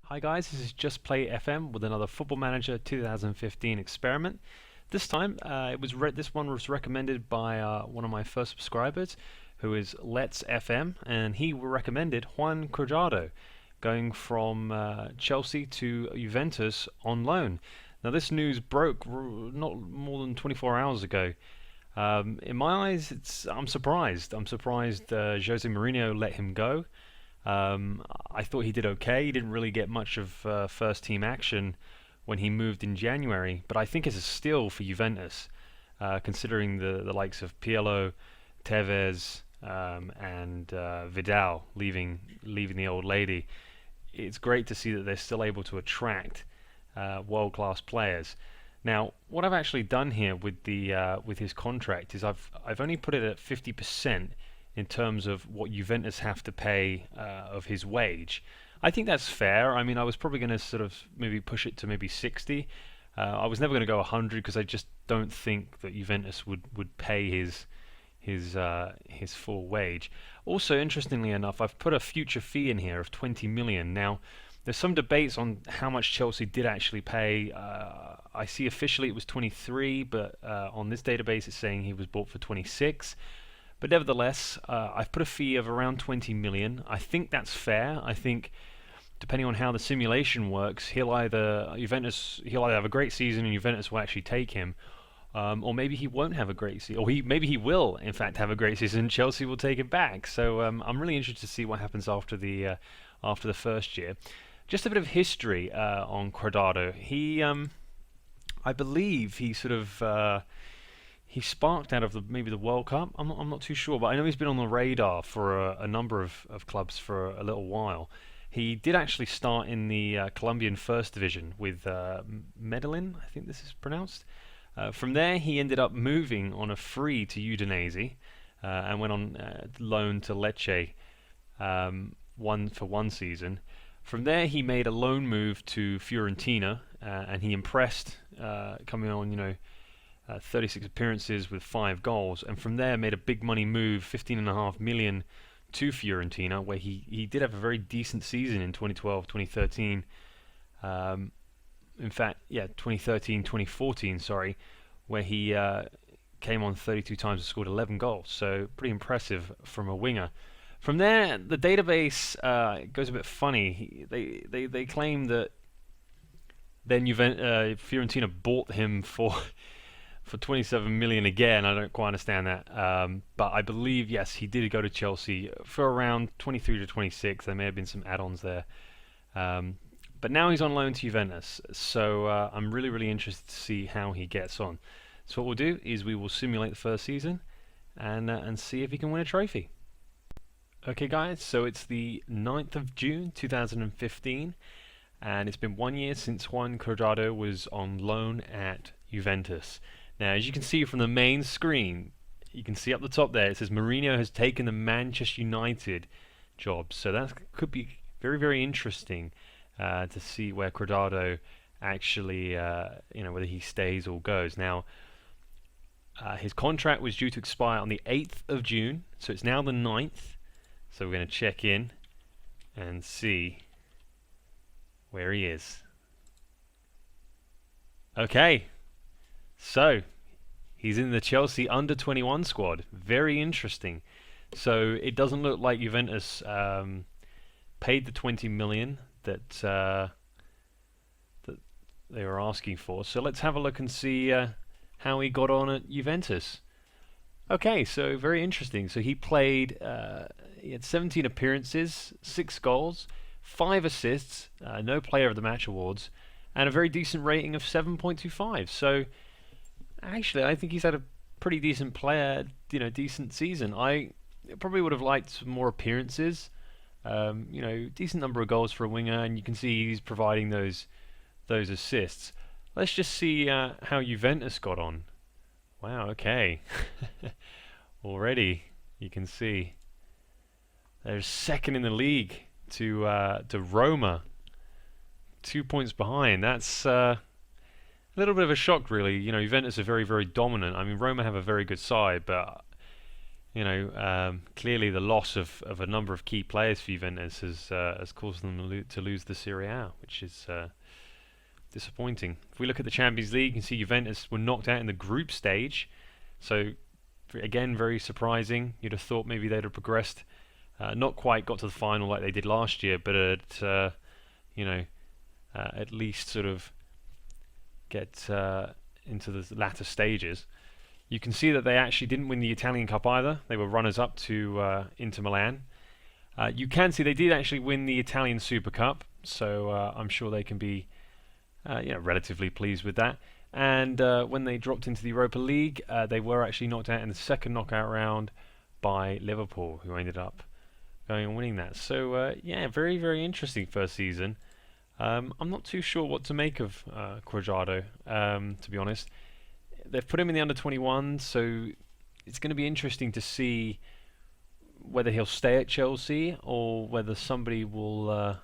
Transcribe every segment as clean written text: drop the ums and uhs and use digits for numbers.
Hi guys, this is Just Play FM with another Football Manager 2015 experiment. This time, this one was recommended by one of my first subscribers, who is Let's FM, and he recommended Juan Cuadrado, going from Chelsea to Juventus on loan. Now, this news broke not more than 24 hours ago. In my eyes, I'm surprised. I'm surprised Jose Mourinho let him go. I thought he did okay. He didn't really get much of first team action when he moved in January, but I think it's a steal for Juventus, considering the likes of Pirlo, Tevez, and Vidal leaving the old lady. It's great to see that they're still able to attract world-class players. Now, what I've actually done here with his contract is I've only put it at 50% in terms of what Juventus have to pay of his wage. I think that's fair. I mean, I was probably going to sort of maybe push it to maybe 60. I was never going to go 100 because I just don't think that Juventus would pay his full wage. Also, interestingly enough, I've put a future fee in here of 20 million. Now, there's some debates on how much Chelsea did actually pay. I see officially it was 23, but on this database it's saying he was bought for 26. But nevertheless, I've put a fee of around 20 million. I think that's fair. I think, depending on how the simulation works, he'll either have a great season and Juventus will actually take him, or maybe he won't have a great season, or maybe he will in fact have a great season and Chelsea will take him back. So I'm really interested to see what happens after the first year. Just a bit of history on Cuadrado. I believe he sort of. He sparked out of maybe the World Cup. I'm not too sure, but I know he's been on the radar for a number of clubs for a little while. He did actually start in the Colombian First Division with Medellin, I think this is pronounced. From there, he ended up moving on a free to Udinese and went on loan to Lecce for one season. From there, he made a loan move to Fiorentina, and he impressed, coming on, 36 appearances with 5 goals, and from there made a big money move, 15.5 million to Fiorentina, where he did have a very decent season in 2012, 2013. In fact, 2013, 2014, sorry, where he came on 32 times and scored 11 goals. So pretty impressive from a winger. From there, the database goes a bit funny. They claim that then Fiorentina bought him for 27 million again. I don't quite understand that, but I believe, yes, he did go to Chelsea for around 23 to 26. There may have been some add-ons there, but now he's on loan to Juventus, so I'm really interested to see how he gets on. So what we'll do is we will simulate the first season and see if he can win a trophy. Okay guys, so it's the 9th of June 2015, and it's been 1 year since Juan Cuadrado was on loan at Juventus. Now, as you can see from the main screen, you can see up the top there, it says Mourinho has taken the Manchester United job. So that could be very interesting to see where Cuadrado actually, whether he stays or goes. Now, his contract was due to expire on the 8th of June, so it's now the 9th. So we're going to check in and see where he is. Okay. So, he's in the Chelsea under-21 squad. Very interesting. So, it doesn't look like Juventus paid the 20 million that they were asking for. So, let's have a look and see how he got on at Juventus. Okay, so very interesting. So, he had 17 appearances, 6 goals, 5 assists, no Player of the Match awards, and a very decent rating of 7.25. So, actually, I think he's had a pretty decent decent season. I probably would have liked some more appearances. Decent number of goals for a winger, and you can see he's providing those assists. Let's just see how Juventus got on. Wow, okay. Already, you can see they're second in the league to Roma. 2 points behind. That's a little bit of a shock, really. Juventus are very dominant. I mean, Roma have a very good side, but Clearly the loss of a number of key players for Juventus has caused them to lose the Serie A, which is disappointing. If we look at the Champions League, you can see Juventus were knocked out in the group stage. So again, very surprising. You'd have thought maybe they'd have progressed. Not quite got to the final like they did last year, but at least sort of get into the latter stages. You can see that they actually didn't win the Italian Cup either. They were runners-up to Inter Milan. You can see they did actually win the Italian Super Cup, so I'm sure they can be relatively pleased with that. And when they dropped into the Europa League, they were actually knocked out in the second knockout round by Liverpool, who ended up going and winning that. So very, very interesting first season. I'm not too sure what to make of Cuadrado, to be honest. They've put him in the under-21s, so it's going to be interesting to see whether he'll stay at Chelsea or whether somebody will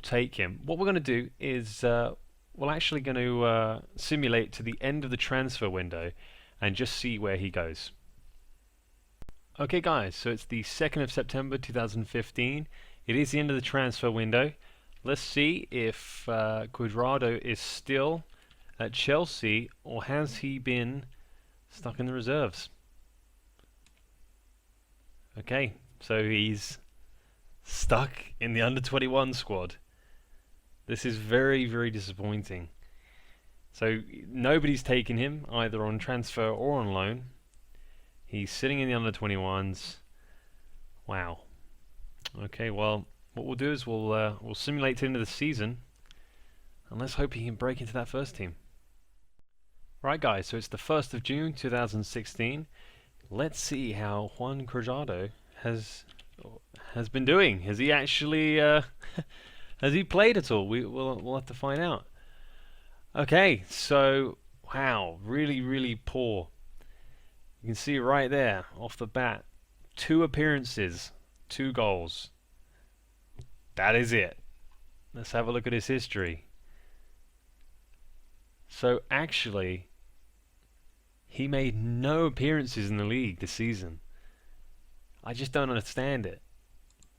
take him. What we're going to do is we're actually going to simulate to the end of the transfer window and just see where he goes. Okay guys, so it's the 2nd of September 2015. It is the end of the transfer window. Let's see if Cuadrado is still at Chelsea or has he been stuck in the reserves. Okay, so he's stuck in the under-21 squad. This is very, very disappointing. So nobody's taken him either on transfer or on loan. He's sitting in the under-21s. Wow. Okay, well, what we'll do is we'll simulate to the end of the season, and let's hope he can break into that first team. Right, guys. So it's the 1st of June 2016. Let's see how Juan Cuadrado has been doing. Has he actually has he played at all? We'll have to find out. Okay, so wow, really, really poor. You can see right there off the bat, 2 appearances, 2 goals. That is it. Let's have a look at his history. So actually, he made no appearances in the league this season. I just don't understand it.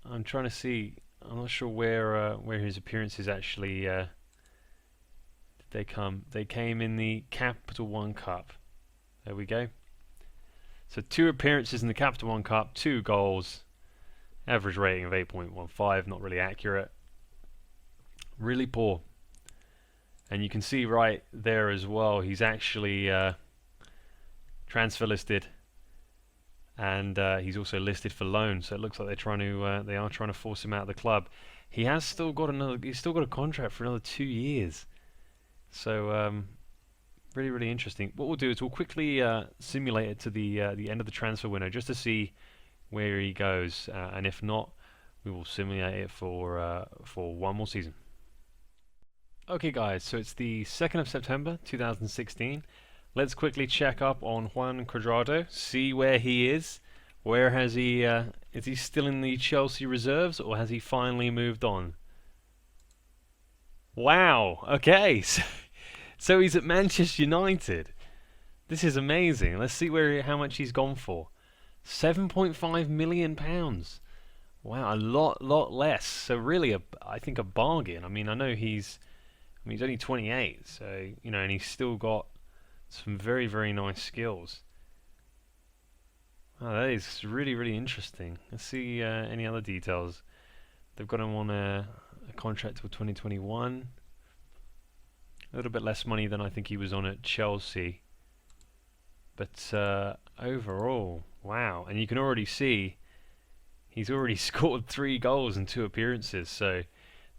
I'm trying to see. I'm not sure where his appearances actually did they come. They came in the Capital One Cup. There we go. So 2 appearances in the Capital One Cup, 2 goals, average rating of 8.15. Not really accurate. Really poor. And you can see right there as well, he's actually transfer listed, and he's also listed for loan. So it looks like they are trying to force him out of the club. He's still got a contract for another 2 years. So really, really interesting. What we'll do is we'll quickly simulate it to the end of the transfer window just to see where he goes, and if not, we will simulate it for one more season. Okay guys, so it's the 2nd of September 2016. Let's quickly check up on Juan Cuadrado, see where he is. Where has he, is he still in the Chelsea reserves or has he finally moved on? Wow, okay, so he's at Manchester United. This is amazing. Let's see how much he's gone for. £7.5 million. Wow, a lot less. So really, I think a bargain. I mean, I know he's only 28, so and he's still got some very, very nice skills. Oh, that is really, really interesting. Let's see any other details. They've got him on a contract till 2021. A little bit less money than I think he was on at Chelsea. But overall, wow. And you can already see he's already scored 3 goals in 2 appearances. So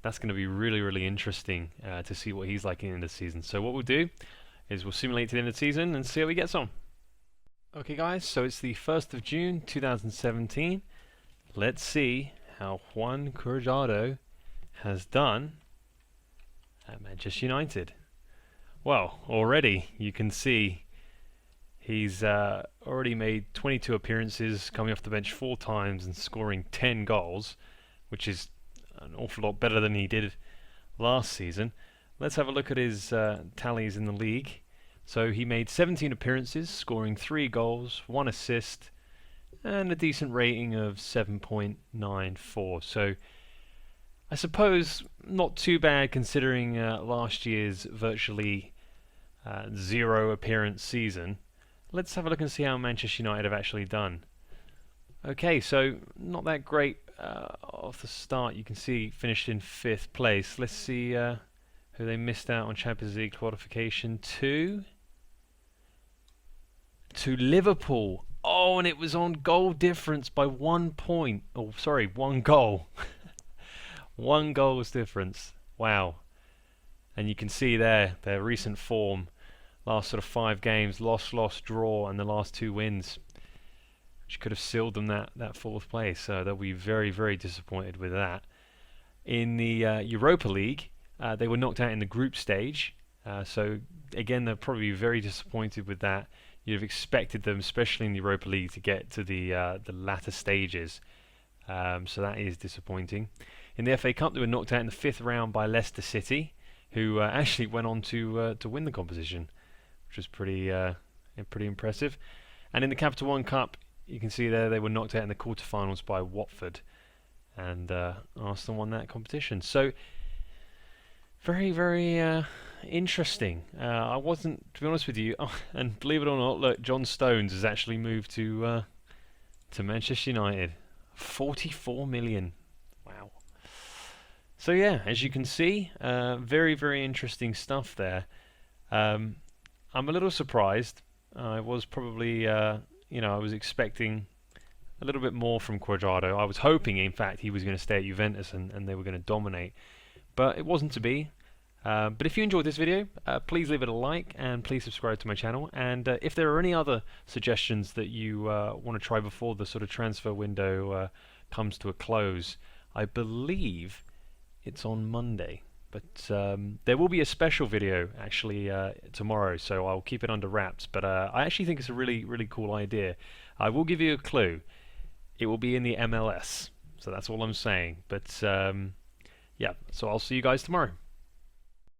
that's going to be really, really interesting to see what he's like in the season. So what we'll do is we'll simulate to the end of the season and see how he gets on. Okay guys, so it's the 1st of June 2017. Let's see how Juan Cuadrado has done at Manchester United. Well, already you can see he's already made 22 appearances, coming off the bench 4 times and scoring 10 goals, which is an awful lot better than he did last season. Let's have a look at his tallies in the league. So he made 17 appearances, scoring 3 goals, 1 assist, and a decent rating of 7.94. So I suppose not too bad considering last year's virtually zero appearance season. Let's have a look and see how Manchester United have actually done. Okay, so not that great off the start. You can see finished in 5th place. Let's see who they missed out on Champions League qualification to Liverpool. Oh, and it was on goal difference by 1 point. Oh, sorry, 1 goal. 1 goal's difference. Wow. And you can see there their recent form. Last sort of 5 games, loss, draw, and the last 2 wins, which could have sealed them that 4th place. So they'll be very, very disappointed with that. In the Europa League, they were knocked out in the group stage. So again, they'll probably be very disappointed with that. You'd have expected them, especially in the Europa League, to get to the latter stages. So that is disappointing. In the FA Cup, they were knocked out in the 5th round by Leicester City, who actually went on to win the competition, which was pretty impressive. And in the Capital One Cup, you can see there they were knocked out in the quarterfinals by Watford, and Arsenal won that competition. So very, very interesting. I wasn't, to be honest with you, and believe it or not, look, John Stones has actually moved to Manchester United. 44 million. Wow. So yeah, as you can see, very, very interesting stuff there. I'm a little surprised. I was probably, I was expecting a little bit more from Cuadrado. I was hoping, in fact, he was going to stay at Juventus and they were going to dominate. But it wasn't to be. But if you enjoyed this video, please leave it a like and please subscribe to my channel. And if there are any other suggestions that you want to try before the sort of transfer window comes to a close, I believe it's on Monday. But there will be a special video actually tomorrow, so I'll keep it under wraps. But I actually think it's a really, really cool idea. I will give you a clue. It will be in the MLS. So that's all I'm saying. But yeah, so I'll see you guys tomorrow.